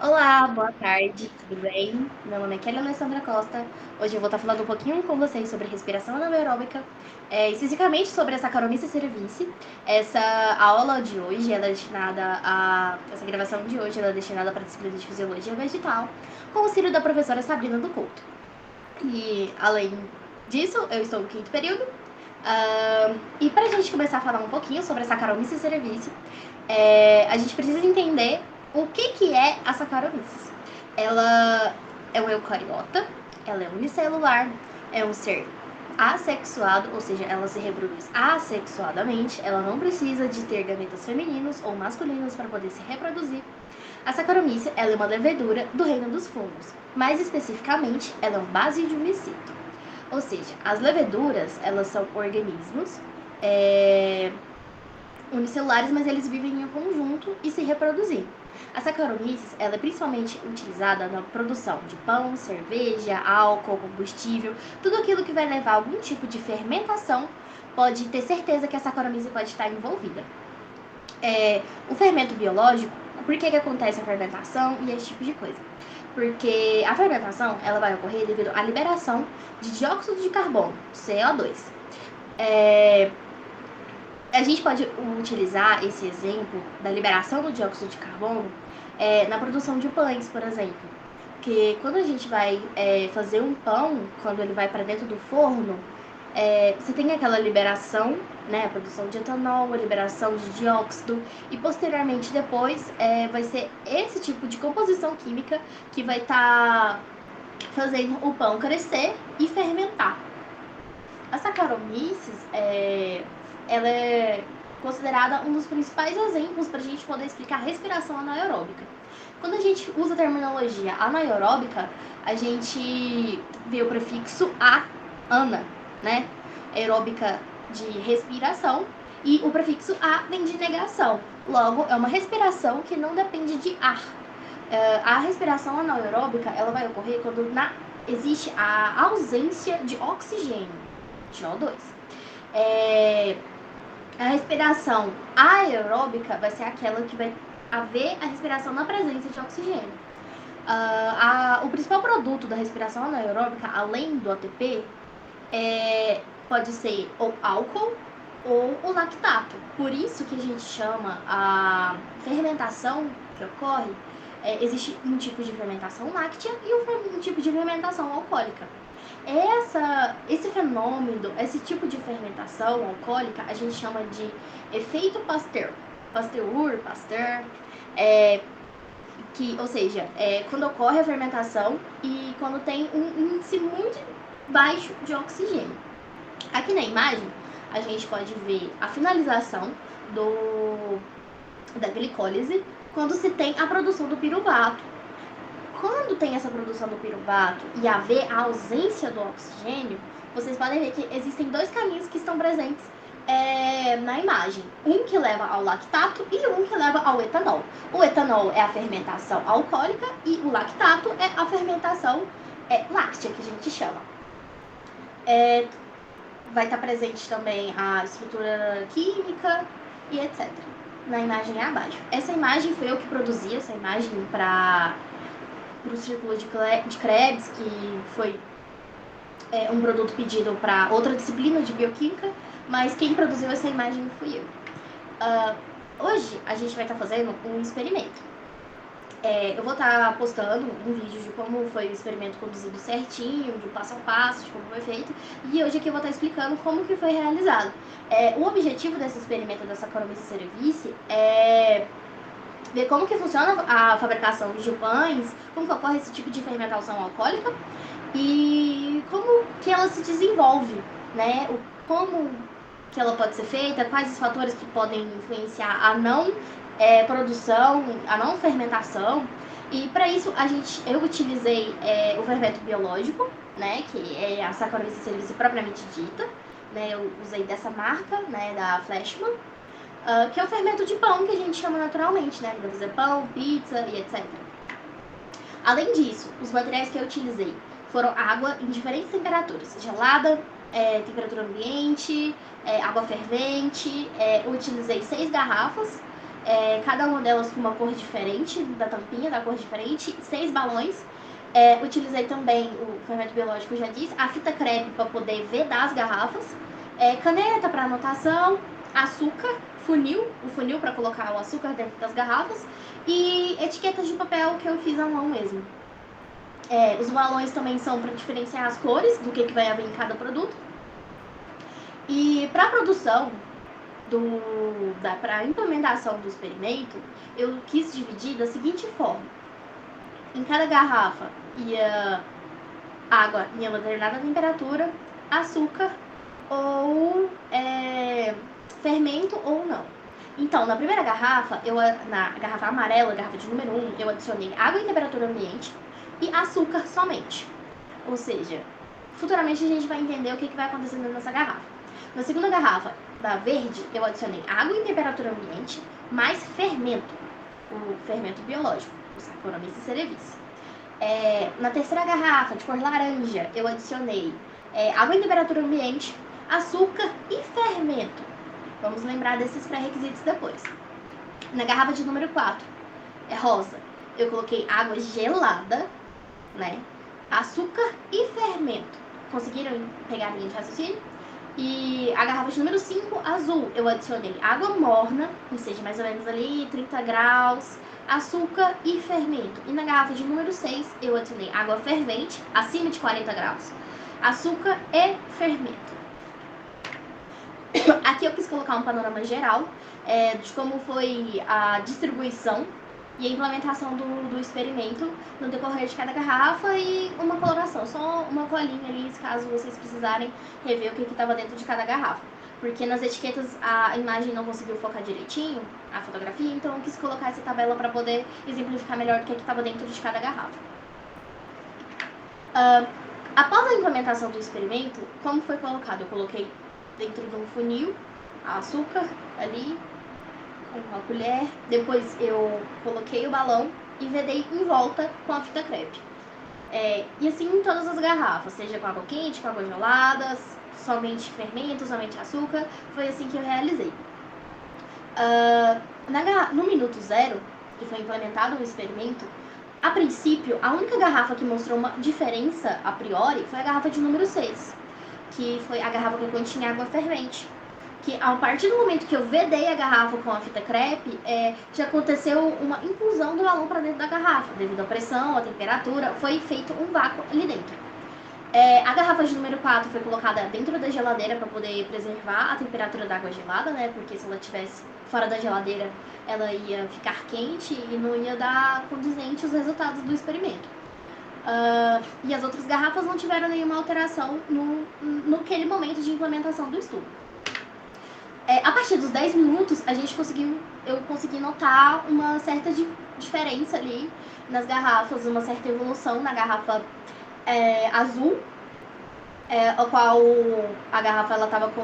Olá, boa tarde, tudo bem? Meu nome é Kelly Alessandra Costa. Hoje eu vou estar falando um pouquinho com vocês sobre respiração anaeróbica, especificamente sobre a Saccharomyces cerevisiae. Essa aula de hoje, ela é destinada essa gravação de hoje, ela é destinada para a disciplina de Fisiologia Vegetal, com o auxílio da professora Sabrina do Couto. E, além disso, eu estou no quinto período. E para a gente começar a falar um pouquinho sobre a Saccharomyces cerevisiae, a gente precisa entender o que é a Saccharomyces. Ela é um eucariota, ela é unicelular, é um ser assexuado, ou seja, ela se reproduz assexuadamente, ela não precisa de ter gametas femininos ou masculinos para poder se reproduzir. A Saccharomyces ela é uma levedura do reino dos fungos, mais especificamente, ela é um basidiomicito. Ou seja, as leveduras, elas são organismos unicelulares, mas eles vivem em conjunto e se reproduzem. A Saccharomyces ela é principalmente utilizada na produção de pão, cerveja, álcool, combustível, tudo aquilo que vai levar a algum tipo de fermentação, pode ter certeza que a Saccharomyces pode estar envolvida. O fermento biológico, por que acontece a fermentação e esse tipo de coisa? Porque a fermentação ela vai ocorrer devido à liberação de dióxido de carbono, CO2. A gente pode utilizar esse exemplo da liberação do dióxido de carbono na produção de pães, por exemplo. Porque quando a gente vai fazer um pão, quando ele vai para dentro do forno, você tem aquela liberação, né, a produção de etanol, a liberação de dióxido, e posteriormente depois vai ser esse tipo de composição química que vai estar fazendo o pão crescer e fermentar. A Saccharomyces, ela é considerada um dos principais exemplos para a gente poder explicar a respiração anaeróbica. Quando a gente usa a terminologia anaeróbica, a gente vê o prefixo a, ana, né? Aeróbica de respiração, e o prefixo a vem de negação. Logo, é uma respiração que não depende de ar. A respiração anaeróbica ela vai ocorrer quando existe a ausência de oxigênio, de O2. A respiração aeróbica vai ser aquela que vai haver a respiração na presença de oxigênio. O principal produto da respiração anaeróbica, além do ATP, pode ser o álcool ou o lactato. Por isso que a gente chama a fermentação que ocorre, existe um tipo de fermentação láctea e um tipo de fermentação alcoólica. Esse fenômeno, esse tipo de fermentação alcoólica, a gente chama de efeito Pasteur. Pasteur, ou seja, quando ocorre a fermentação e quando tem um índice muito baixo de oxigênio. Aqui na imagem, a gente pode ver a finalização da glicólise quando se tem a produção do piruvato. Quando tem essa produção do piruvato e haver a ausência do oxigênio, vocês podem ver que existem dois caminhos que estão presentes na imagem. Um que leva ao lactato e um que leva ao etanol. O etanol é a fermentação alcoólica e o lactato é a fermentação láctea, que a gente chama. Vai estar presente também a estrutura química e etc. Na imagem abaixo. Essa imagem foi eu que produzi, essa imagem para o Círculo de Krebs, que foi um produto pedido para outra disciplina de bioquímica, mas quem produziu essa imagem fui eu. Hoje a gente vai estar fazendo um experimento. Eu vou estar postando um vídeo de como foi o experimento conduzido certinho, de passo a passo, de como foi feito, e hoje aqui eu vou estar explicando como que foi realizado. O objetivo desse experimento da Saccharomyces cerevisiae é ver como que funciona a fabricação de pães, como que ocorre esse tipo de fermentação alcoólica e como que ela se desenvolve, né? Como que ela pode ser feita, quais os fatores que podem influenciar a não produção, a não fermentação. E para isso eu utilizei o fermento biológico, né? Que é a Saccharomyces cerevisiae propriamente dita. Né, eu usei dessa marca, né, da Flashman. Que é o fermento de pão que a gente chama naturalmente, né? Para fazer pão, pizza e etc. Além disso, os materiais que eu utilizei foram água em diferentes temperaturas: gelada, temperatura ambiente, água fervente. Eu utilizei 6 garrafas cada uma delas com uma cor diferente, da tampinha, da cor diferente, 6 balões. Utilizei também o fermento biológico, eu já disse, a fita crepe para poder vedar as garrafas, caneta para anotação, açúcar, o funil para colocar o açúcar dentro das garrafas e etiquetas de papel que eu fiz à mão mesmo. Os balões também são para diferenciar as cores do que vai haver em cada produto. E para a produção, para a implementação do experimento, eu quis dividir da seguinte forma. Em cada garrafa ia água em uma determinada temperatura, açúcar ou fermento ou não. Então, na primeira garrafa, na garrafa amarela, garrafa de número 1, eu adicionei água em temperatura ambiente e açúcar somente. Ou seja, futuramente a gente vai entender o que vai acontecer nessa garrafa. Na segunda garrafa, da verde, eu adicionei água em temperatura ambiente mais fermento, o fermento biológico, o Saccharomyces cerevisiae. Na terceira garrafa, de cor laranja, eu adicionei água em temperatura ambiente, açúcar e fermento. Vamos lembrar desses pré-requisitos depois. Na garrafa de número 4, rosa, eu coloquei água gelada, né? Açúcar e fermento. Conseguiram pegar a linha de raciocínio? E a garrafa de número 5, azul, eu adicionei água morna, que seja mais ou menos ali 30 graus, açúcar e fermento. E na garrafa de número 6, eu adicionei água fervente, acima de 40 graus, açúcar e fermento. Aqui eu quis colocar um panorama geral de como foi a distribuição e a implementação do experimento no decorrer de cada garrafa e uma coloração, só uma colinha ali, caso vocês precisarem rever o que estava dentro de cada garrafa. Porque nas etiquetas a imagem não conseguiu focar direitinho, a fotografia, então eu quis colocar essa tabela para poder exemplificar melhor o que estava dentro de cada garrafa. Após a implementação do experimento, como foi colocado? Eu coloquei dentro de um funil açúcar ali, com uma colher, depois eu coloquei o balão e vedei em volta com a fita crepe. E assim em todas as garrafas, seja com água quente, com água gelada, somente fermento, somente açúcar, foi assim que eu realizei. No minuto 0, que foi implementado o experimento, a princípio, a única garrafa que mostrou uma diferença a priori foi a garrafa de número 6, que foi a garrafa que continha água fervente. Que a partir do momento que eu vedei a garrafa com a fita crepe, já aconteceu uma inclusão do balão para dentro da garrafa, devido à pressão, à temperatura, foi feito um vácuo ali dentro. A garrafa de número 4 foi colocada dentro da geladeira para poder preservar a temperatura da água gelada, né? Porque se ela estivesse fora da geladeira, ela ia ficar quente e não ia dar condizente os resultados do experimento. E as outras garrafas não tiveram nenhuma alteração naquele momento de implementação do estudo. A partir dos 10 minutos, eu consegui notar uma certa diferença ali nas garrafas, uma certa evolução na garrafa azul, a qual a garrafa estava com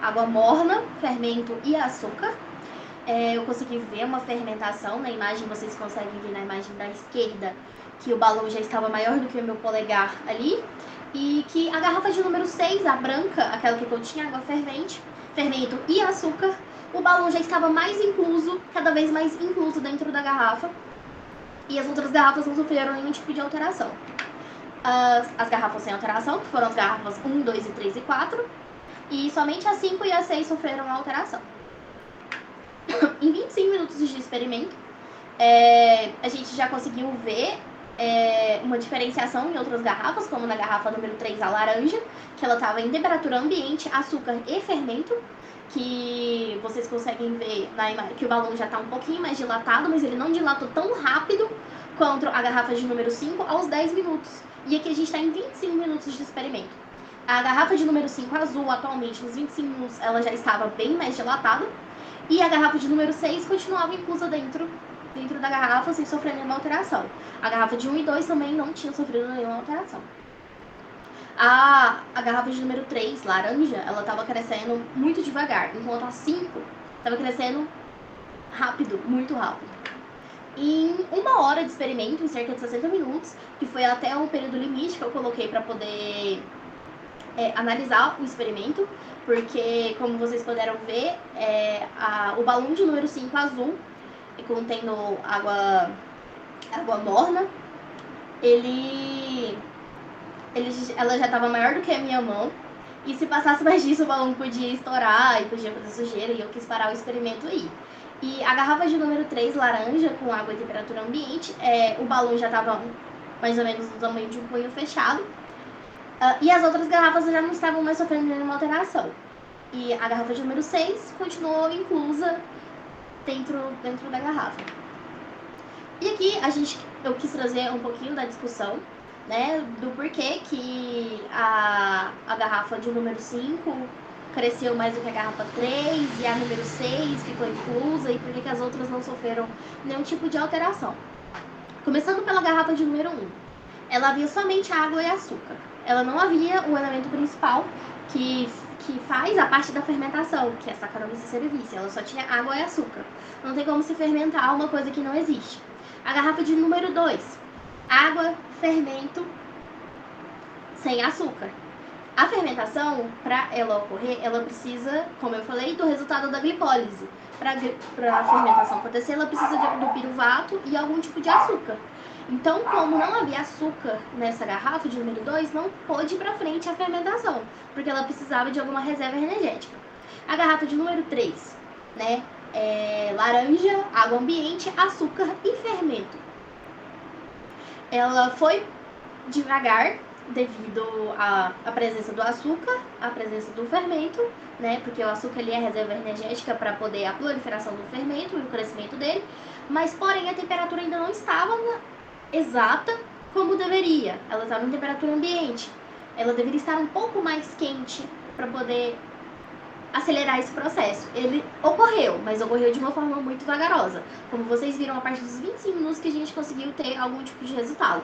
água morna, fermento e açúcar. Eu consegui ver uma fermentação na imagem, vocês conseguem ver na imagem da esquerda que o balão já estava maior do que o meu polegar ali, e que a garrafa de número 6, a branca, aquela que continha água fervente, fermento e açúcar, o balão já estava mais incluso, cada vez mais incluso dentro da garrafa, e as outras garrafas não sofreram nenhum tipo de alteração. As garrafas sem alteração, que foram as garrafas 1, 2, 3 e 4, e somente a 5 e a 6 sofreram alteração. Em 25 minutos de experimento, a gente já conseguiu ver uma diferenciação em outras garrafas, como na garrafa número 3, a laranja, que ela estava em temperatura ambiente, açúcar e fermento, que vocês conseguem ver na imagem que o balão já está um pouquinho mais dilatado, mas ele não dilatou tão rápido quanto a garrafa de número 5 aos 10 minutos. E aqui a gente está em 25 minutos de experimento. A garrafa de número 5 azul, atualmente, nos 25 minutos, ela já estava bem mais dilatada. E a garrafa de número 6 continuava inclusa dentro da garrafa sem sofrer nenhuma alteração. A garrafa de 1 e 2 também não tinha sofrido nenhuma alteração. A garrafa de número 3, laranja, ela estava crescendo muito devagar, enquanto a 5 estava crescendo rápido, muito rápido. Em 1 hora de experimento, em cerca de 60 minutos, que foi até o período limite que eu coloquei para poder analisar o experimento, porque, como vocês puderam ver, o balão de número 5 azul, contendo água morna, ela já estava maior do que a minha mão, e se passasse mais disso, o balão podia estourar e podia fazer sujeira, e eu quis parar o experimento aí. E a garrafa de número 3, laranja, com água e temperatura ambiente, o balão já estava mais ou menos do tamanho de um punho fechado, e as outras garrafas já não estavam mais sofrendo nenhuma alteração. E a garrafa de número 6 continuou inclusa dentro da garrafa. E aqui eu quis trazer um pouquinho da discussão, né, do porquê que a garrafa de número 5 cresceu mais do que a garrafa 3 e a número 6 ficou inclusa, e por que as outras não sofreram nenhum tipo de alteração. Começando pela garrafa de número 1. Ela havia somente água e açúcar. Ela não havia o elemento principal que faz a parte da fermentação, que é a Saccharomyces cerevisiae. Ela só tinha água e açúcar. Não tem como se fermentar uma coisa que não existe. A garrafa de número 2. Água, fermento, sem açúcar. A fermentação, para ela ocorrer, ela precisa, como eu falei, do resultado da glipólise. Para a fermentação acontecer, ela precisa do piruvato e algum tipo de açúcar. Então, como não havia açúcar nessa garrafa de número 2, não pôde ir para frente a fermentação, porque ela precisava de alguma reserva energética. A garrafa de número 3, né, laranja, água ambiente, açúcar e fermento. Ela foi devagar devido à presença do açúcar, à presença do fermento, né, porque o açúcar é a reserva energética para poder a proliferação do fermento e o crescimento dele, mas porém a temperatura ainda não estava exata como deveria. Ela estava em temperatura ambiente. Ela deveria estar um pouco mais quente para poder acelerar esse processo. Ele ocorreu, mas ocorreu de uma forma muito vagarosa. Como vocês viram, a partir dos 25 minutos que a gente conseguiu ter algum tipo de resultado.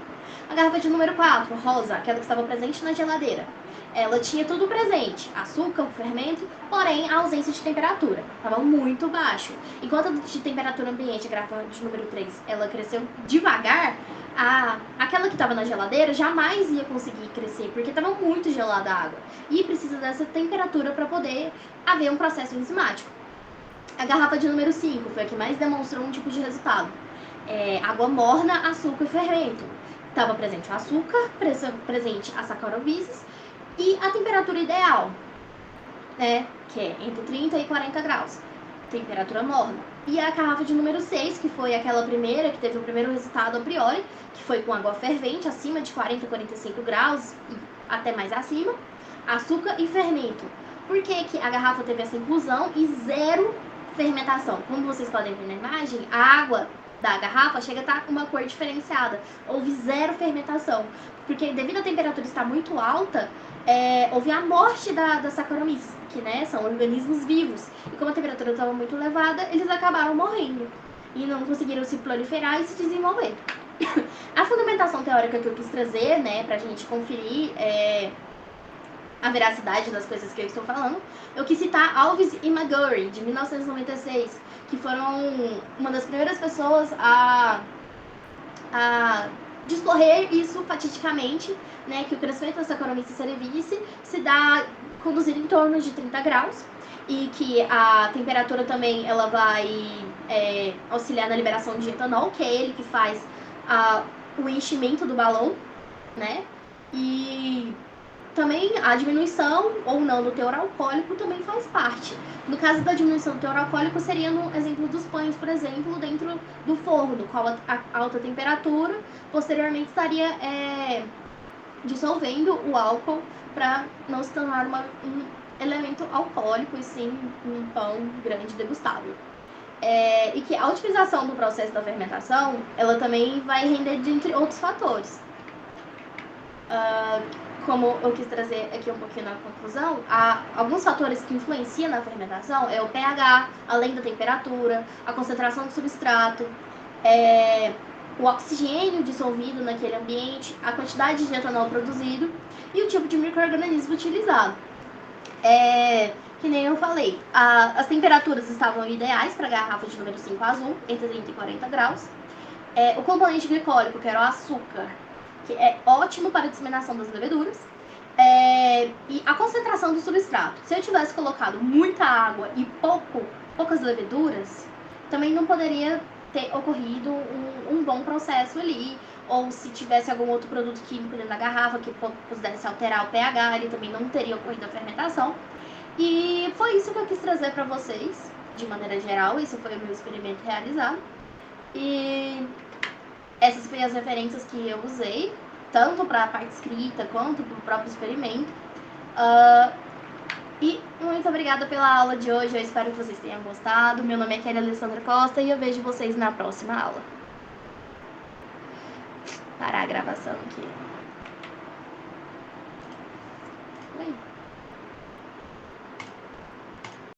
A garrafa de número 4, rosa, aquela que estava presente na geladeira. Ela tinha tudo presente, açúcar, o fermento, porém a ausência de temperatura. Estava muito baixo. Enquanto a de temperatura ambiente, a garrafa de número 3, ela cresceu devagar, aquela que estava na geladeira jamais ia conseguir crescer, porque estava muito gelada a água. E precisa dessa temperatura para poder haver um processo enzimático. A garrafa de número 5 foi a que mais demonstrou um tipo de resultado. Água morna, açúcar e fermento. Estava presente o açúcar, presente a Saccharomyces e a temperatura ideal, né, que é entre 30 e 40 graus. Temperatura morna. E a garrafa de número 6, que foi aquela primeira, que teve o primeiro resultado a priori, que foi com água fervente, acima de 40 a 45 graus e até mais acima, açúcar e fermento. Por que a garrafa teve essa inclusão e zero fermentação? Como vocês podem ver na imagem, a água da garrafa chega a estar com uma cor diferenciada. Houve zero fermentação, porque devido à temperatura estar muito alta, houve a morte da Saccharomyces, que, né, são organismos vivos. E como a temperatura estava muito elevada, eles acabaram morrendo e não conseguiram se proliferar e se desenvolver. A fundamentação teórica que eu quis trazer, né, pra gente conferir a veracidade das coisas que eu estou falando, eu quis citar Alves e McGurry, de 1996, que foram uma das primeiras pessoas a discorrer isso fatidicamente, né, que o crescimento da Saccharomyces cerevisiae se dá conduzido em torno de 30 graus e que a temperatura também ela vai auxiliar na liberação de etanol, que é ele que faz o enchimento do balão, né, e também a diminuição ou não do teor alcoólico também faz parte. No caso da diminuição do teor alcoólico, seria no exemplo dos pães, por exemplo, dentro do forno, no qual a alta temperatura posteriormente estaria dissolvendo o álcool para não se tornar um elemento alcoólico e sim um pão grande degustável. E que a otimização do processo da fermentação, ela também vai render de entre outros fatores. Como eu quis trazer aqui um pouquinho na conclusão, há alguns fatores que influenciam na fermentação, é o pH, além da temperatura, a concentração do substrato, o oxigênio dissolvido naquele ambiente, a quantidade de etanol produzido e o tipo de micro-organismo utilizado. Que nem eu falei, as temperaturas estavam ideais para a garrafa de número 5 azul, entre 30 e 40 graus. O componente glicólico, que era o açúcar, que é ótimo para a disseminação das leveduras, E a concentração do substrato. Se eu tivesse colocado muita água e poucas leveduras, também não poderia ter ocorrido um bom processo ali. Ou se tivesse algum outro produto químico dentro da garrafa que pudesse alterar o pH, ele também não teria ocorrido a fermentação. E foi isso que eu quis trazer para vocês, de maneira geral. Esse foi o meu experimento realizado. E essas foram as referências que eu usei, tanto para a parte escrita quanto para o próprio experimento. E muito obrigada pela aula de hoje, eu espero que vocês tenham gostado. Meu nome é Kelly Alessandra Costa e eu vejo vocês na próxima aula. Parar a gravação aqui.